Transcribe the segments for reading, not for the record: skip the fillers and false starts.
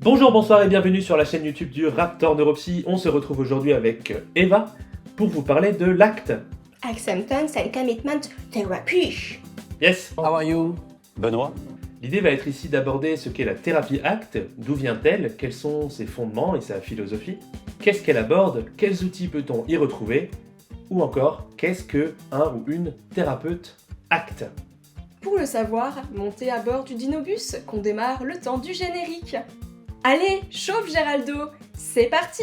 Bonjour, bonsoir et bienvenue sur la chaîne YouTube du Raptor Neuropsy. On se retrouve aujourd'hui avec Eva pour vous parler de l'ACT. Acceptance and Commitment Therapy. Yes. How are you? Benoît. L'idée va être ici d'aborder ce qu'est la thérapie ACT, d'où vient-elle, quels sont ses fondements et sa philosophie, qu'est-ce qu'elle aborde, quels outils peut-on y retrouver, ou encore qu'est-ce que un ou une thérapeute ACT. Pour le savoir, montez à bord du Dinobus qu'on démarre le temps du générique. Allez, chauffe Géraldo, c'est parti!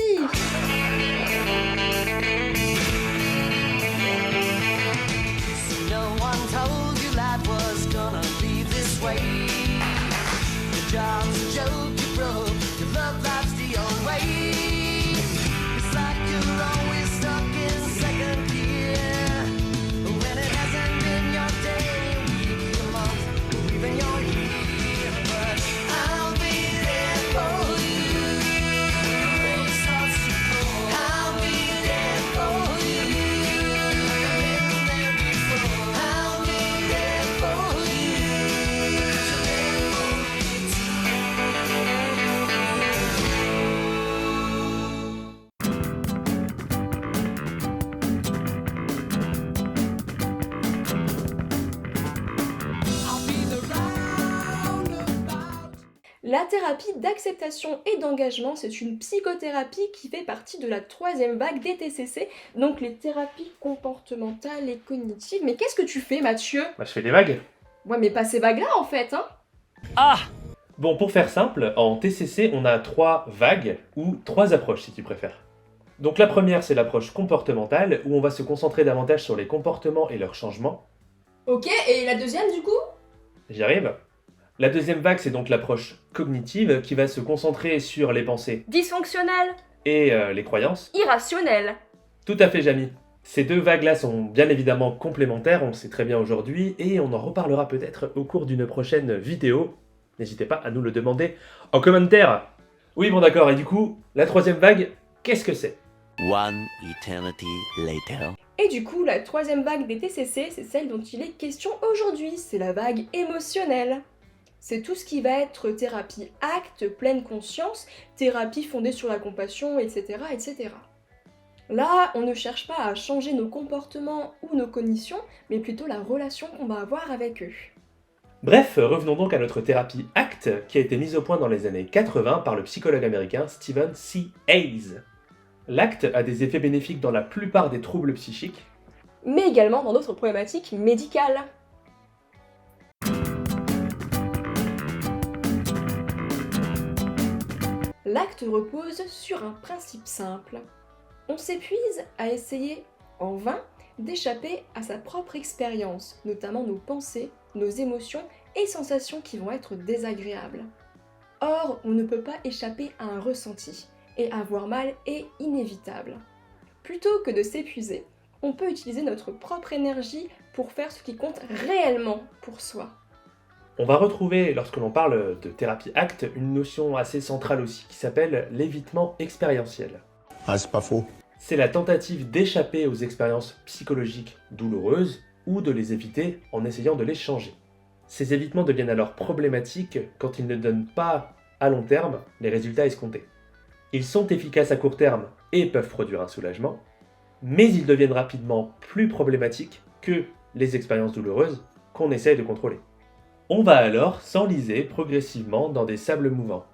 No one told you life was gonna be this way. Your job's a joke you broke, your love life's the old way. It's like you're always stuck in second gear, when it hasn't been your day, week, your month, or even your year. But I'll be there for you. When it starts to fall, I'll be there for you. I've been there before. I'll be there for you. So there won't be I'll be the roundabout. La thérapie d'acceptation et d'engagement, c'est une psychothérapie qui fait partie de la troisième vague des TCC, donc les thérapies comportementales et cognitives. Mais qu'est-ce que tu fais, Mathieu? Bah, je fais des vagues. Ouais, mais pas ces vagues-là, en fait, hein? Bon, pour faire simple, en TCC, on a 3 vagues, ou 3 approches si tu préfères. Donc la première, c'est l'approche comportementale, où on va se concentrer davantage sur les comportements et leurs changements. Ok, et la deuxième, du coup? J'y arrive. La deuxième vague, c'est donc l'approche cognitive, qui va se concentrer sur les pensées Dysfonctionnel, et les croyances. irrationnel. Tout à fait, Jamy. Ces deux vagues-là sont bien évidemment complémentaires, on le sait très bien aujourd'hui, et on en reparlera peut-être au cours d'une prochaine vidéo. N'hésitez pas à nous le demander en commentaire. Oui, bon d'accord, et du coup, la troisième vague, qu'est-ce que c'est? One eternity later. Et du coup, la troisième vague des TCC, c'est celle dont il est question aujourd'hui, c'est la vague émotionnelle. C'est tout ce qui va être thérapie acte, pleine conscience, thérapie fondée sur la compassion, etc., etc. Là, on ne cherche pas à changer nos comportements ou nos cognitions, mais plutôt la relation qu'on va avoir avec eux. Bref, revenons donc à notre thérapie ACT, qui a été mise au point dans les années 80 par le psychologue américain Stephen C. Hayes. L'ACT a des effets bénéfiques dans la plupart des troubles psychiques, Mais également dans d'autres problématiques médicales. L'acte repose sur un principe simple. On s'épuise à essayer, en vain, d'échapper à sa propre expérience, notamment nos pensées, nos émotions et sensations qui vont être désagréables. Or, on ne peut pas échapper à un ressenti, et avoir mal est inévitable. Plutôt que de s'épuiser, on peut utiliser notre propre énergie pour faire ce qui compte réellement pour soi. On va retrouver, lorsque l'on parle de thérapie ACT, une notion assez centrale aussi, qui s'appelle l'évitement expérientiel. Ah, c'est pas faux. C'est la tentative d'échapper aux expériences psychologiques douloureuses ou de les éviter en essayant de les changer. Ces évitements deviennent alors problématiques quand ils ne donnent pas, à long terme, les résultats escomptés. Ils sont efficaces à court terme et peuvent produire un soulagement, mais ils deviennent rapidement plus problématiques que les expériences douloureuses qu'on essaye de contrôler. On va alors s'enliser progressivement dans des sables mouvants.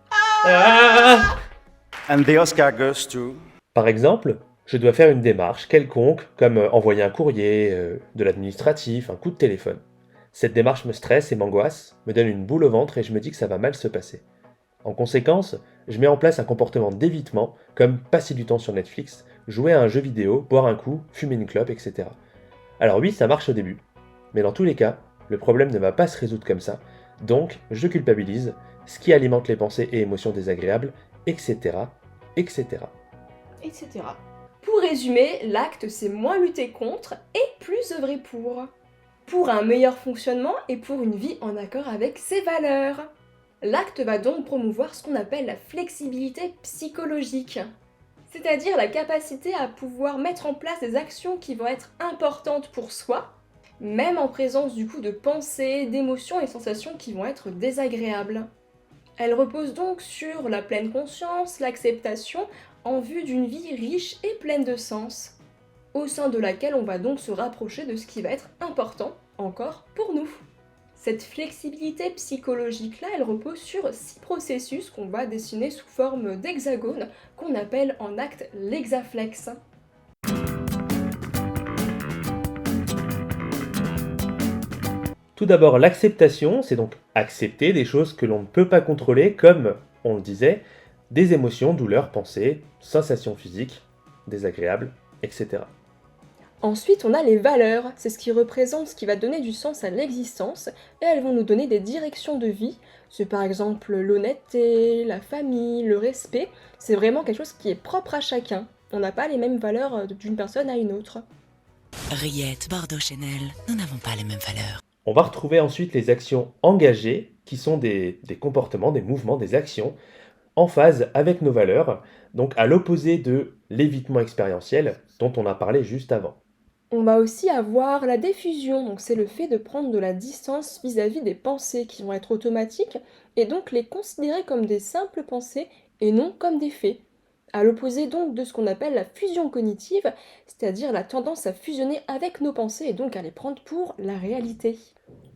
And the Oscar goes to... Par exemple, je dois faire une démarche quelconque, comme envoyer un courrier, de l'administratif, un coup de téléphone. Cette démarche me stresse et m'angoisse, me donne une boule au ventre et je me dis que ça va mal se passer. En conséquence, je mets en place un comportement d'évitement, comme passer du temps sur Netflix, jouer à un jeu vidéo, boire un coup, fumer une clope, etc. Alors oui, ça marche au début, mais dans tous les cas, le problème ne va pas se résoudre comme ça, donc je culpabilise, ce qui alimente les pensées et émotions désagréables, etc., etc. Etc. Pour résumer, l'acte c'est moins lutter contre et plus œuvrer pour un meilleur fonctionnement et pour une vie en accord avec ses valeurs. L'acte va donc promouvoir ce qu'on appelle la flexibilité psychologique, c'est-à-dire la capacité à pouvoir mettre en place des actions qui vont être importantes pour soi, même en présence du coup de pensées, d'émotions et sensations qui vont être désagréables. Elle repose donc sur la pleine conscience, l'acceptation, en vue d'une vie riche et pleine de sens, au sein de laquelle on va donc se rapprocher de ce qui va être important encore pour nous. Cette flexibilité psychologique-là, elle repose sur 6 processus qu'on va dessiner sous forme d'hexagone, qu'on appelle en acte l'hexaflex. Tout d'abord, l'acceptation, c'est donc accepter des choses que l'on ne peut pas contrôler, comme, on le disait, des émotions, douleurs, pensées, sensations physiques, désagréables, etc. Ensuite, on a les valeurs, c'est ce qui représente ce qui va donner du sens à l'existence, et elles vont nous donner des directions de vie. C'est par exemple l'honnêteté, la famille, le respect, c'est vraiment quelque chose qui est propre à chacun. On n'a pas les mêmes valeurs d'une personne à une autre. Riette, Bordeaux, Chanel, nous n'avons pas les mêmes valeurs. On va retrouver ensuite les actions engagées, qui sont des comportements, des mouvements, des actions en phase avec nos valeurs, donc à l'opposé de l'évitement expérientiel dont on a parlé juste avant. On va aussi avoir la diffusion, donc c'est le fait de prendre de la distance vis-à-vis des pensées qui vont être automatiques et donc les considérer comme des simples pensées et non comme des faits. À l'opposé donc de ce qu'on appelle la fusion cognitive, c'est-à-dire la tendance à fusionner avec nos pensées et donc à les prendre pour la réalité.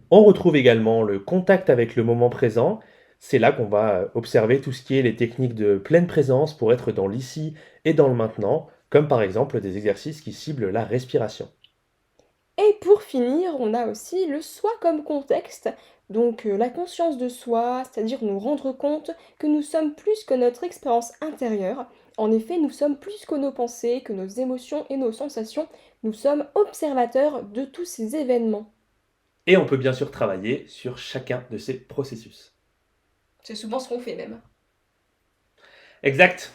On retrouve également le contact avec le moment présent. C'est là qu'on va observer tout ce qui est les techniques de pleine présence pour être dans l'ici et dans le maintenant, comme par exemple des exercices qui ciblent la respiration. Et pour finir, on a aussi le soi comme contexte, donc la conscience de soi, c'est-à-dire nous rendre compte que nous sommes plus que notre expérience intérieure. En effet, nous sommes plus que nos pensées, que nos émotions et nos sensations. Nous sommes observateurs de tous ces événements. Et on peut bien sûr travailler sur chacun de ces processus. C'est souvent ce qu'on fait même. Exact.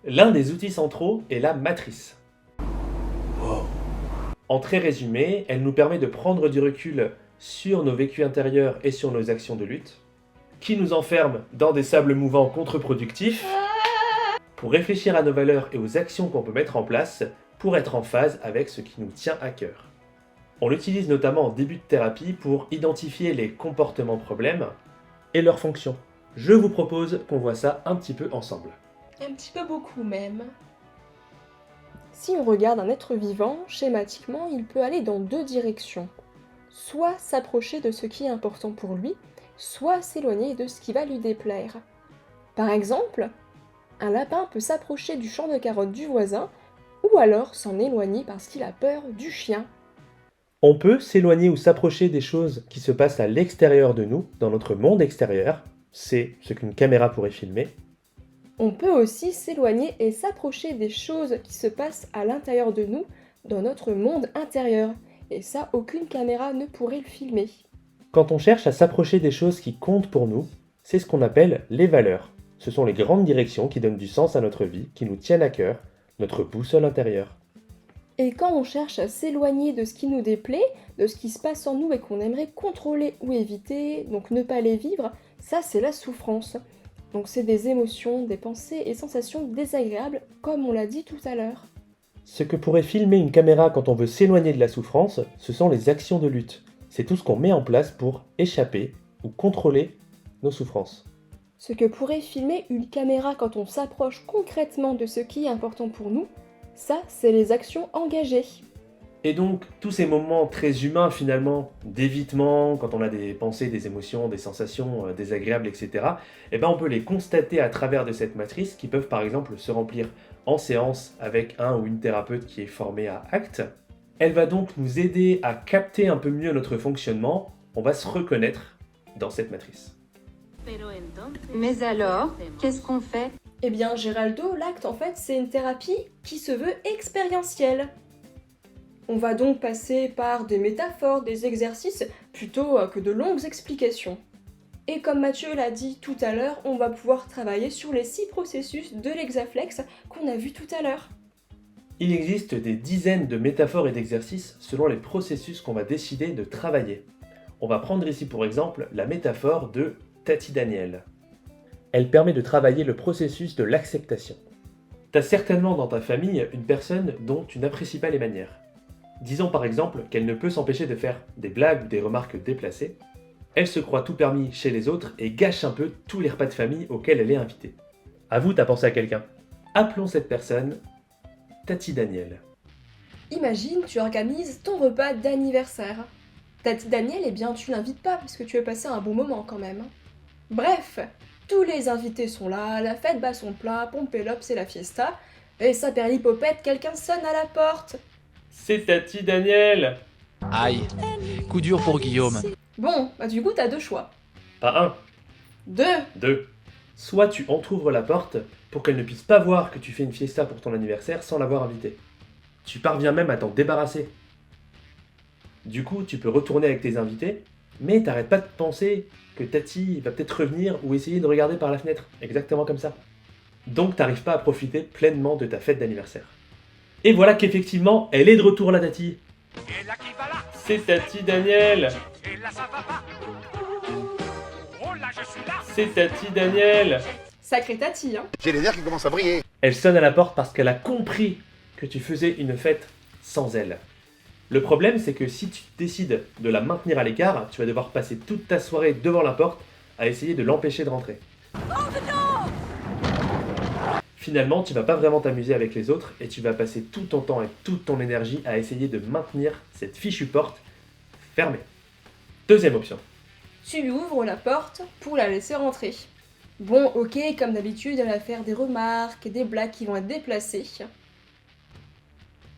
L'un des outils centraux est la matrice. En très résumé, elle nous permet de prendre du recul sur nos vécus intérieurs et sur nos actions de lutte, qui nous enferment dans des sables mouvants contre-productifs, pour réfléchir à nos valeurs et aux actions qu'on peut mettre en place pour être en phase avec ce qui nous tient à cœur. On l'utilise notamment en début de thérapie pour identifier les comportements problèmes et leurs fonctions. Je vous propose qu'on voit ça un petit peu ensemble. Un petit peu beaucoup même. Si on regarde un être vivant, schématiquement, il peut aller dans 2 directions. Soit s'approcher de ce qui est important pour lui, soit s'éloigner de ce qui va lui déplaire. Par exemple, un lapin peut s'approcher du champ de carottes du voisin, ou alors s'en éloigner parce qu'il a peur du chien. On peut s'éloigner ou s'approcher des choses qui se passent à l'extérieur de nous, dans notre monde extérieur. C'est ce qu'une caméra pourrait filmer. On peut aussi s'éloigner et s'approcher des choses qui se passent à l'intérieur de nous, dans notre monde intérieur. Et ça, aucune caméra ne pourrait le filmer. Quand on cherche à s'approcher des choses qui comptent pour nous, c'est ce qu'on appelle les valeurs. Ce sont les grandes directions qui donnent du sens à notre vie, qui nous tiennent à cœur, notre boussole intérieure. Et quand on cherche à s'éloigner de ce qui nous déplaît, de ce qui se passe en nous et qu'on aimerait contrôler ou éviter, donc ne pas les vivre, ça c'est la souffrance. Donc c'est des émotions, des pensées et sensations désagréables, comme on l'a dit tout à l'heure. Ce que pourrait filmer une caméra quand on veut s'éloigner de la souffrance, ce sont les actions de lutte. C'est tout ce qu'on met en place pour échapper ou contrôler nos souffrances. Ce que pourrait filmer une caméra quand on s'approche concrètement de ce qui est important pour nous, ça c'est les actions engagées. Et donc, tous ces moments très humains finalement, d'évitement, quand on a des pensées, des émotions, des sensations désagréables, etc., on peut les constater à travers de cette matrice qui peuvent par exemple se remplir en séance avec un ou une thérapeute qui est formée à ACT. Elle va donc nous aider à capter un peu mieux notre fonctionnement, on va se reconnaître dans cette matrice. Mais alors, qu'est-ce qu'on fait? Eh bien, Géraldo, l'acte en fait, c'est une thérapie qui se veut expérientielle. On va donc passer par des métaphores, des exercices, plutôt que de longues explications. Et comme Mathieu l'a dit tout à l'heure, on va pouvoir travailler sur les 6 processus de l'hexaflex qu'on a vu tout à l'heure. Il existe des dizaines de métaphores et d'exercices selon les processus qu'on va décider de travailler. On va prendre ici pour exemple la métaphore de Tati Daniel. Elle permet de travailler le processus de l'acceptation. T'as certainement dans ta famille une personne dont tu n'apprécies pas les manières. Disons par exemple qu'elle ne peut s'empêcher de faire des blagues ou des remarques déplacées. Elle se croit tout permis chez les autres et gâche un peu tous les repas de famille auxquels elle est invitée. À vous, t'as pensé à quelqu'un. Appelons cette personne Tati Daniel. Imagine, tu organises ton repas d'anniversaire. Tati Daniel, eh bien, tu l'invites pas parce que tu veux passer un bon moment quand même. Bref, tous les invités sont là, la fête bat son plein, Pompélope c'est la fiesta, et ça perlipopette, quelqu'un sonne à la porte. C'est Tati Daniel. Aïe, coup dur pour Guillaume. Bon, bah du coup t'as deux choix. Pas un, Deux. deux. Soit tu entr'ouvres la porte pour qu'elle ne puisse pas voir que tu fais une fiesta pour ton anniversaire sans l'avoir invitée. Tu parviens même à t'en débarrasser. Du coup, tu peux retourner avec tes invités, mais t'arrêtes pas de penser que Tati va peut-être revenir ou essayer de regarder par la fenêtre, exactement comme ça. Donc t'arrives pas à profiter pleinement de ta fête d'anniversaire. Et voilà qu'effectivement, elle est de retour la Tati. C'est Tati Daniel. C'est Tati Daniel. Sacré Tati, hein. J'ai les nerfs qui commencent à briller. Elle sonne à la porte parce qu'elle a compris que tu faisais une fête sans elle. Le problème, c'est que si tu décides de la maintenir à l'écart, tu vas devoir passer toute ta soirée devant la porte à essayer de l'empêcher de rentrer. Finalement, tu vas pas vraiment t'amuser avec les autres et tu vas passer tout ton temps et toute ton énergie à essayer de maintenir cette fichue porte fermée. Deuxième option. Tu lui ouvres la porte pour la laisser rentrer. Bon, ok, comme d'habitude, elle va faire des remarques et des blagues qui vont être déplacées.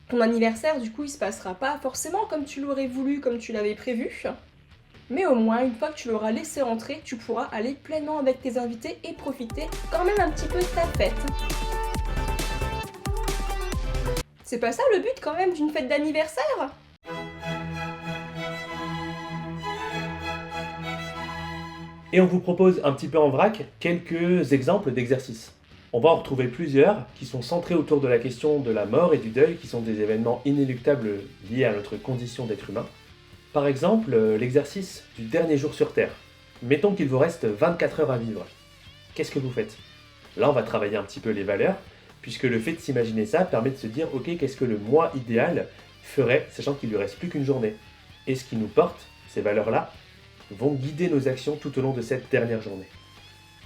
Ton anniversaire, du coup, il se passera pas forcément comme tu l'aurais voulu, comme tu l'avais prévu. Mais au moins, une fois que tu l'auras laissé rentrer, tu pourras aller pleinement avec tes invités et profiter quand même un petit peu de ta fête. C'est pas ça le but quand même d'une fête d'anniversaire ? Et on vous propose un petit peu en vrac quelques exemples d'exercices. On va en retrouver plusieurs qui sont centrés autour de la question de la mort et du deuil, qui sont des événements inéluctables liés à notre condition d'être humain. Par exemple, l'exercice du dernier jour sur Terre. Mettons qu'il vous reste 24 heures à vivre. Qu'est-ce que vous faites ? Là, on va travailler un petit peu les valeurs, puisque le fait de s'imaginer ça permet de se dire « Ok, qu'est-ce que le moi idéal ferait, sachant qu'il lui reste plus qu'une journée ?» Et ce qui nous porte, ces valeurs-là, vont guider nos actions tout au long de cette dernière journée.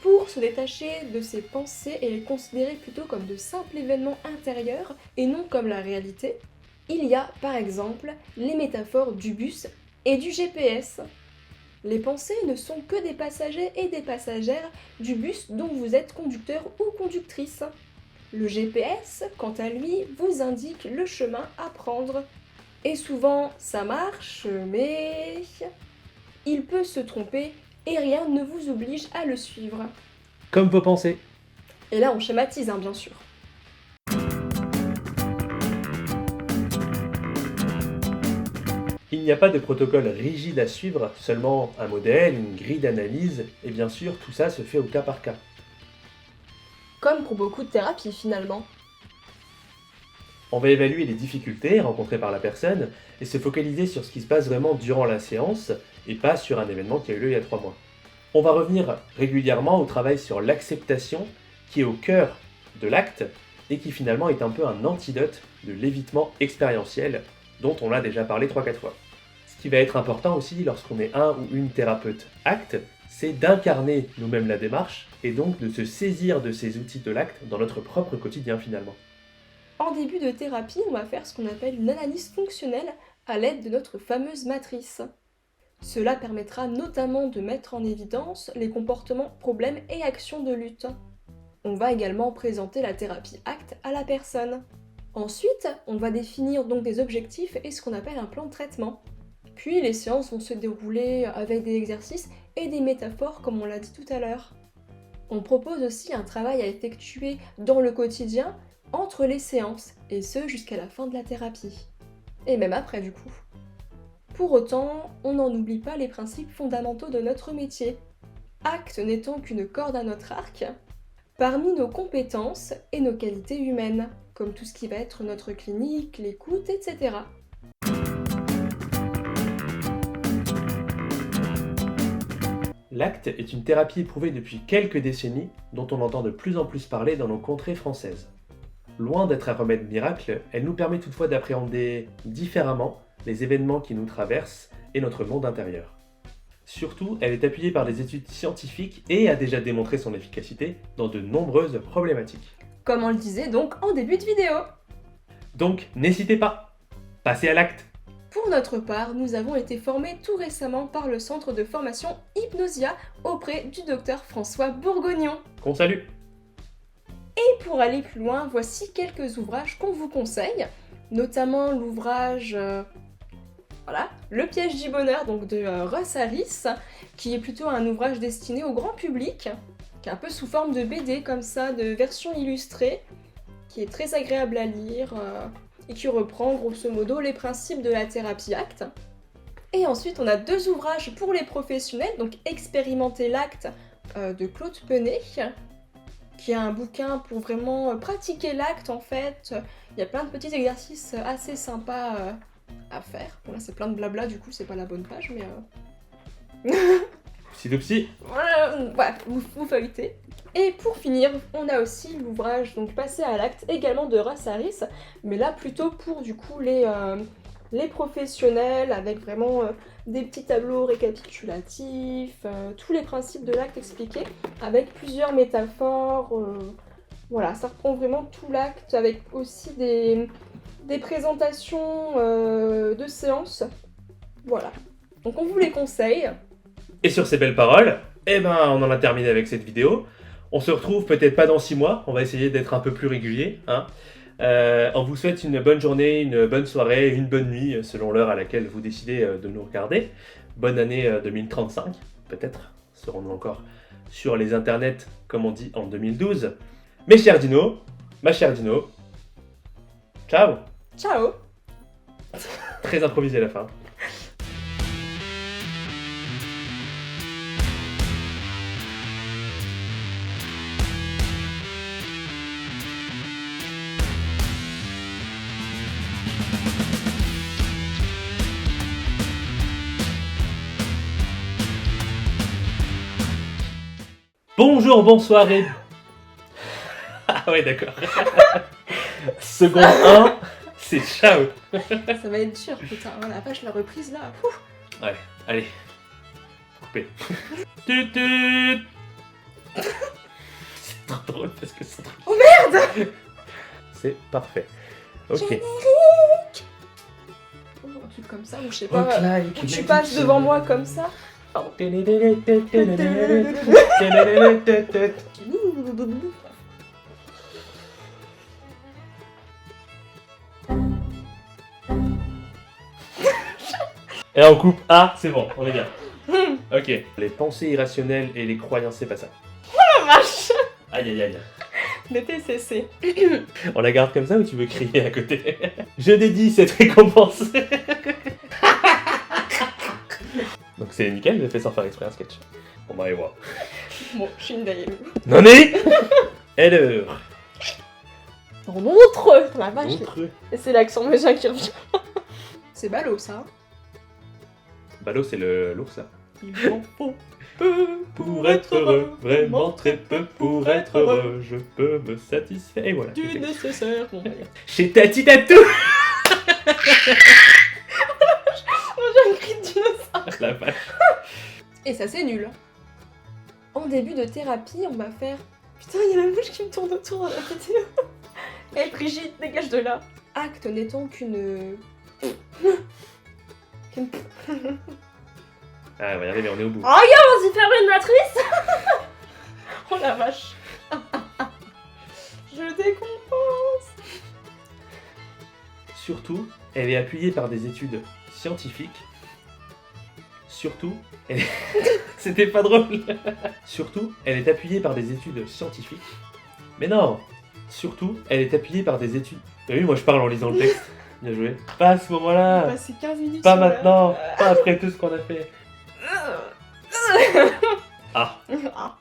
Pour se détacher de ses pensées et les considérer plutôt comme de simples événements intérieurs et non comme la réalité, il y a par exemple les métaphores du bus et du GPS. Les pensées ne sont que des passagers et des passagères du bus dont vous êtes conducteur ou conductrice. Le GPS, quant à lui, vous indique le chemin à prendre. Et souvent, ça marche, mais il peut se tromper et rien ne vous oblige à le suivre. Comme vos pensées. Et là, on schématise, hein, bien sûr. Il n'y a pas de protocole rigide à suivre, seulement un modèle, une grille d'analyse, et bien sûr, tout ça se fait au cas par cas. Comme pour beaucoup de thérapies, finalement. On va évaluer les difficultés rencontrées par la personne et se focaliser sur ce qui se passe vraiment durant la séance et pas sur un événement qui a eu lieu il y a 3 mois. On va revenir régulièrement au travail sur l'acceptation qui est au cœur de l'acte et qui finalement est un peu un antidote de l'évitement expérientiel dont on a déjà parlé 3-4 fois. Ce qui va être important aussi lorsqu'on est un ou une thérapeute acte, c'est d'incarner nous-mêmes la démarche et donc de se saisir de ces outils de l'acte dans notre propre quotidien finalement. En début de thérapie, on va faire ce qu'on appelle une analyse fonctionnelle à l'aide de notre fameuse matrice. Cela permettra notamment de mettre en évidence les comportements, problèmes et actions de lutte. On va également présenter la thérapie ACT à la personne. Ensuite, on va définir donc des objectifs et ce qu'on appelle un plan de traitement. Puis les séances vont se dérouler avec des exercices et des métaphores comme on l'a dit tout à l'heure. On propose aussi un travail à effectuer dans le quotidien entre les séances, et ce jusqu'à la fin de la thérapie. Et même après du coup. Pour autant, on n'en oublie pas les principes fondamentaux de notre métier. Acte n'étant qu'une corde à notre arc, parmi nos compétences et nos qualités humaines, comme tout ce qui va être notre clinique, l'écoute, etc. L'acte est une thérapie éprouvée depuis quelques décennies dont on entend de plus en plus parler dans nos contrées françaises. Loin d'être un remède miracle, elle nous permet toutefois d'appréhender différemment les événements qui nous traversent et notre monde intérieur. Surtout, elle est appuyée par des études scientifiques et a déjà démontré son efficacité dans de nombreuses problématiques. Comme on le disait donc en début de vidéo. Donc, n'hésitez pas, passez à l'acte. Pour notre part, nous avons été formés tout récemment par le centre de formation Hypnosia auprès du docteur François Bourgognon. Qu'on salue. Et pour aller plus loin, voici quelques ouvrages qu'on vous conseille, notamment l'ouvrage Le piège du bonheur donc de Russ Harris, qui est plutôt un ouvrage destiné au grand public, qui est un peu sous forme de BD comme ça, de version illustrée, qui est très agréable à lire et qui reprend grosso modo les principes de la thérapie ACT. Et ensuite on a 2 ouvrages pour les professionnels, donc Expérimenter l'acte de Claude Penet, qui est un bouquin pour vraiment pratiquer l'acte en fait. Il y a plein de petits exercices assez sympas à faire. Bon là c'est plein de blabla, du coup c'est pas la bonne page, mais Psy. voilà, vous feuilletez. Et pour finir, on a aussi l'ouvrage donc Passer à l'acte, également de Russ Harris, mais là plutôt pour du coup les professionnels, avec vraiment des petits tableaux récapitulatifs, tous les principes de l'acte expliqués, avec plusieurs métaphores. Voilà, ça reprend vraiment tout l'acte, avec aussi des présentations de séances. Voilà. Donc on vous les conseille. Et sur ces belles paroles, on en a terminé avec cette vidéo. On se retrouve peut-être pas dans 6 mois, on va essayer d'être un peu plus régulier. On vous souhaite une bonne journée, une bonne soirée, une bonne nuit, selon l'heure à laquelle vous décidez de nous regarder. Bonne année 2035, peut-être serons-nous encore sur les internets, comme on dit en 2012. Mes chers dinos, ma chère Dino, ciao. Ciao. Très improvisé la fin. Bonjour, bonsoir et... Ah ouais, d'accord. Seconde 1, c'est ciao. Ça va être dur, putain. Oh la vache, la reprise là. Ouf. Ouais, allez. Coupé. Tut tut. C'est trop drôle parce que c'est trop... Oh merde. C'est parfait. Ok. Générique. Oh, un truc comme ça, ou je sais pas. Où tu passes devant moi comme ça. Pardon. Et là on coupe. Ah, c'est bon, on est bien. Ok. Les pensées irrationnelles et les croyances, c'est pas ça. Oh la vache. Aïe aïe aïe. Les TCC. On la garde comme ça ou tu veux crier à côté? Je dédie cette récompense. Donc c'est nickel, j'ai fait sans faire exprès un sketch. Bon bah et voilà. Bon, je suis une daïe. Non mais alors. En montre. La vache. Montreux. Et c'est l'accent méchant qui revient. C'est ballot ça. Ballot c'est l'ours là. Il m'en faut peu Pour être heureux, vraiment très peu pour être heureux, je peux me satisfaire. Et voilà. du c'est fait. nécessaire. Bon, allez. Chez Tati Tatou. J'ai un cri de dinosaure. La vache. Et ça c'est nul. En début de thérapie, on va faire... Putain, il y a la mouche qui me tourne autour dans la vidéo. Eh Brigitte, dégage de là. Acte n'étant qu'une... Ah, on va y arriver, on est au bout. Oh regarde, on s'y fait une matrice. Oh la vache. Je décompense. Surtout, elle est appuyée par des études scientifiques. Surtout, elle est... C'était pas drôle. Surtout, elle est appuyée par des études scientifiques. Mais non. Surtout, elle est appuyée par des études... T'as vu, moi je parle en lisant le texte. Bien joué. Pas à ce moment-là. Passer 15 minutes Pas sur la- maintenant. Pas après tout ce qu'on a fait. Ah. Ah.